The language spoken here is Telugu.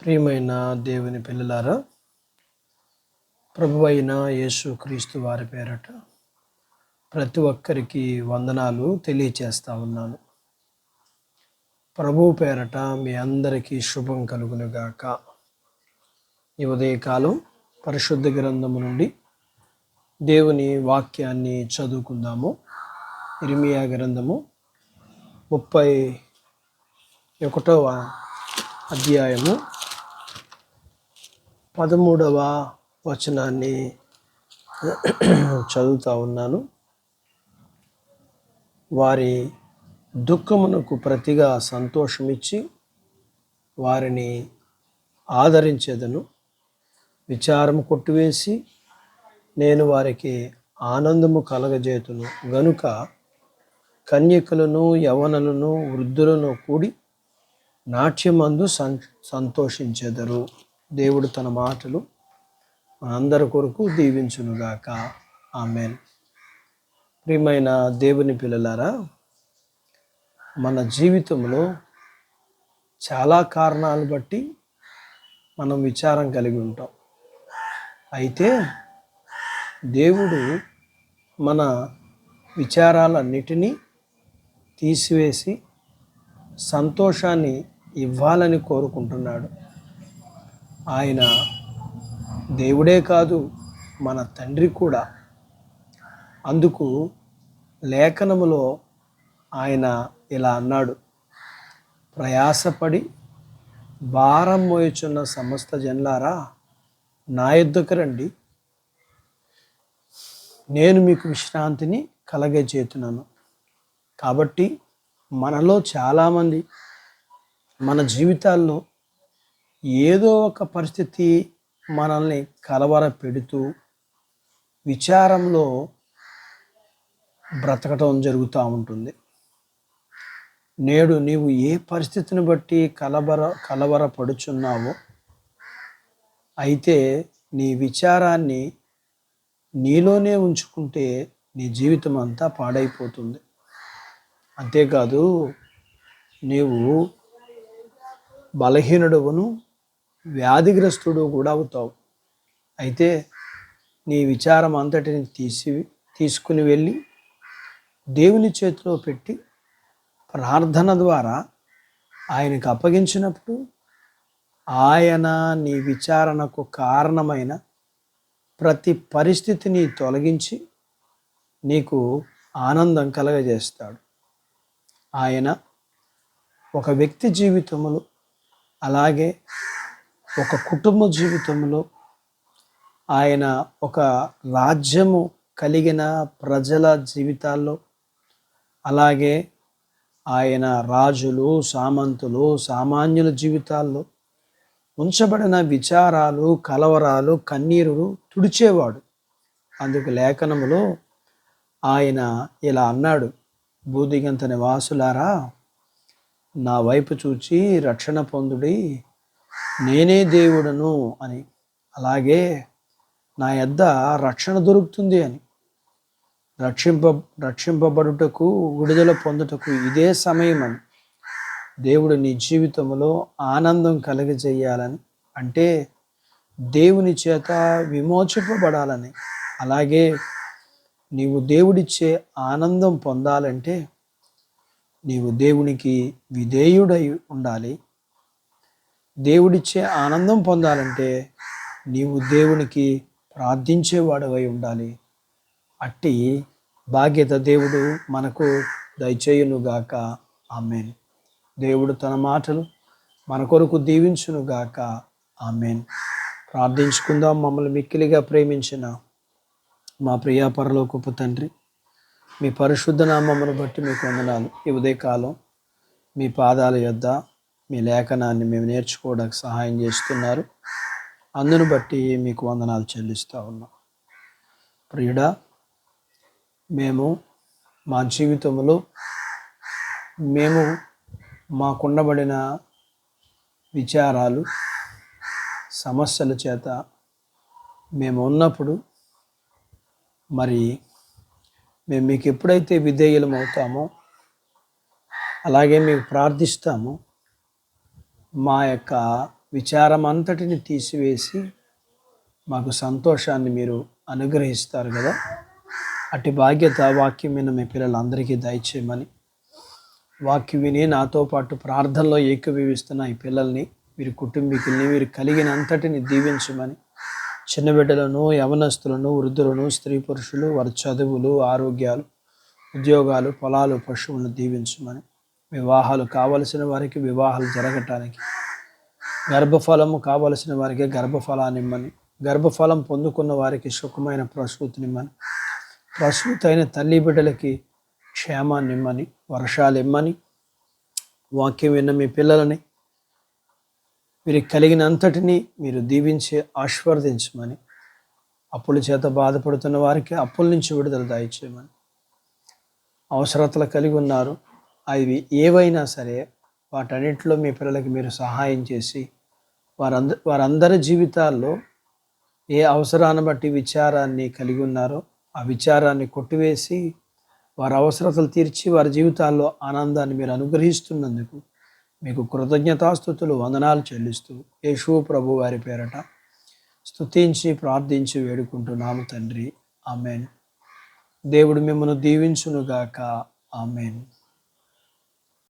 ప్రియమైన దేవుని పిల్లలారా, ప్రభువైన యేసుక్రీస్తు వారి పేరట ప్రతి ఒక్కరికి వందనాలు తెలియచేస్తా ఉన్నాను. ప్రభువు పేరట మీ అందరికీ శుభం కలుగునుగాక. ఈ ఉదయకాలం పరిశుద్ధ గ్రంథము నుండి దేవుని వాక్యాన్ని చదువుకుందాము. ఇర్మియా గ్రంథము 31వ అధ్యాయము 13వ వచనాన్ని చదువుతా ఉన్నాను. వారి దుఃఖమునకు ప్రతిగా సంతోషమిచ్చి వారిని ఆదరించేదను. విచారము కొట్టివేసి నేను వారికి ఆనందము కలగజేతును గనుక కన్యకలను యవ్వనులను వృద్ధులను కూడి నాట్యమందు సంతోషించెదరు. దేవుడు తన మాటలు మనందరి కొరకు దీవించునుగాక. ఆమేన్. ప్రియమైన దేవుని పిల్లలారా, మన జీవితంలో చాలా కారణాలు బట్టి మనం విచారం కలిగి ఉంటాం. అయితే దేవుడు మన విచారాలన్నిటినీ తీసివేసి సంతోషాన్ని ఇవ్వాలని కోరుకుంటున్నాడు. ఆయన దేవుడే కాదు, మన తండ్రి కూడా. అందుకు లేఖనములో ఆయన ఇలా అన్నాడు, ప్రయాసపడి భారం మోయుచున్న సమస్త జనులారా నా యొద్దకు రండి, నేను మీకు విశ్రాంతిని కలగజేతున్నాను. కాబట్టి మనలో చాలామంది మన జీవితాల్లో ఏదో ఒక పరిస్థితి మనల్ని కలవర పెడుతూ విచారంలో బ్రతకటం జరుగుతూ ఉంటుంది. నేడు నీవు ఏ పరిస్థితిని బట్టి కలవరపడుచున్నావో, అయితే నీ విచారాన్ని నీలోనే ఉంచుకుంటే నీ జీవితం అంతా పాడైపోతుంది. అంతేకాదు, నీవు బలహీనుడును వ్యాధిగ్రస్తుడు కూడా అవుతావు. అయితే నీ విచారం అంతటిని తీసుకుని వెళ్ళి దేవుని చేతిలో పెట్టి ప్రార్థన ద్వారా ఆయనకు అప్పగించినప్పుడు ఆయన నీ విచారణకు కారణమైన ప్రతి పరిస్థితిని తొలగించి నీకు ఆనందం కలగజేస్తాడు. ఆయన ఒక వ్యక్తి జీవితంలో, అలాగే ఒక కుటుంబ జీవితంలో, ఆయన ఒక రాజ్యము కలిగిన ప్రజల జీవితాల్లో, అలాగే ఆయన రాజులు, సామంతులు, సామాన్యుల జీవితాల్లో ఉంచబడిన విచారాలు, కలవరాలు, కన్నీరులు తుడిచేవాడు. అందుకు లేఖనములో ఆయన ఇలా అన్నాడు, భూదిగంత నివాసులారా నా వైపు చూచి రక్షణ పొందుడి, నేనే దేవుడను అని, అలాగే నా యొద్ద రక్షణ దొరుకుతుంది అని, రక్షింపబడుటకు, విడుదల పొందుటకు ఇదే సమయం అని, దేవుడు నీ జీవితంలో ఆనందం కలగజేయాలని, అంటే దేవుని చేత విమోచింపబడాలని, అలాగే నీవు దేవుడిచ్చే ఆనందం పొందాలంటే నీవు దేవునికి విధేయుడై ఉండాలి. దేవుడిచ్చే ఆనందం పొందాలంటే నీవు దేవునికి ప్రార్థించేవాడవై ఉండాలి. అట్టి బాధ్యత దేవుడు మనకు దయచేయునుగాక. ఆమేన్. దేవుడు తన మాటలు మన కొరకు దీవించునుగాక. ఆమేన్. ప్రార్థించుకుందాం. మమ్మల్ని మిక్కిలిగా ప్రేమించిన మా ప్రియ పరలోకపు తండ్రి, మీ పరిశుద్ధ నామమును బట్టి మీకు వందనాలు. ఈ ఉదయకాలం మీ పాదాల యొద్ద మీ లేఖనాన్ని మేము నేర్చుకోవడానికి సహాయం చేస్తున్నారు. అందును బట్టి మీకు వందనాలు చెల్లిస్తూ ఉన్నాం. ప్రియుడా, మేము మా జీవితంలో మాకుండబడిన విచారాలు, సమస్యల చేత మేము ఉన్నప్పుడు మరి మేము మీకు ఎప్పుడైతే విధేయులం అవుతామో, అలాగే మీకు ప్రార్థిస్తామో, మా యొక్క విచారం అంతటిని తీసివేసి మాకు సంతోషాన్ని మీరు అనుగ్రహిస్తారు కదా. అట్టి బాధ్యత వాక్యం విన్న మీ పిల్లలందరికీ దయచేయమని, వాక్యం విని నాతో పాటు ప్రార్థనలో ఏకీభవిస్తున్న ఈ పిల్లల్ని, వీరి కుటుంబీకుల్ని, వీరు కలిగిన అంతటిని దీవించమని, చిన్న బిడ్డలను, యవనస్తులను, వృద్ధులను, స్త్రీ పురుషులు, వారి చదువులు, ఆరోగ్యాలు, ఉద్యోగాలు, పొలాలు, పశువులను దీవించమని, వివాహాలు కావలసిన వారికి వివాహాలు జరగటానికి, గర్భఫలము కావలసిన వారికి గర్భఫలాన్ని ఇమ్మని, గర్భఫలం పొందుకున్న వారికి సుఖమైన ప్రసూతినిమ్మని, ప్రసూతి అయిన తల్లి బిడ్డలకి క్షేమాన్ని ఇమ్మని, వర్షాలు ఇమ్మని, వాక్యం విన్న మీ పిల్లలని వీరికి కలిగినంతటినీ మీరు దీవించి ఆశీర్వదించమని, అప్పుల చేత బాధపడుతున్న వారికి అప్పుల నుంచి విడుదల దయచేయమని, అవసరతలు కలిగి ఉన్నారు అవి ఏవైనా సరే వాటన్నిటిలో మీ పిల్లలకి మీరు సహాయం చేసి వారందరి జీవితాల్లో ఏ అవసరాన్ని బట్టి విచారాన్ని కలిగి ఉన్నారో ఆ విచారాన్ని కొట్టివేసి వారి అవసరతలు తీర్చి వారి జీవితాల్లో ఆనందాన్ని మీరు అనుగ్రహిస్తున్నందుకు మీకు కృతజ్ఞతాస్తుతులు, వందనాలు చెల్లిస్తూ యేసు ప్రభు వారి పేరట స్తుతించి ప్రార్థించి వేడుకుంటున్నాము తండ్రి. ఆమెన్. దేవుడు మిమ్మల్ని దీవించునుగాక. ఆమెన్.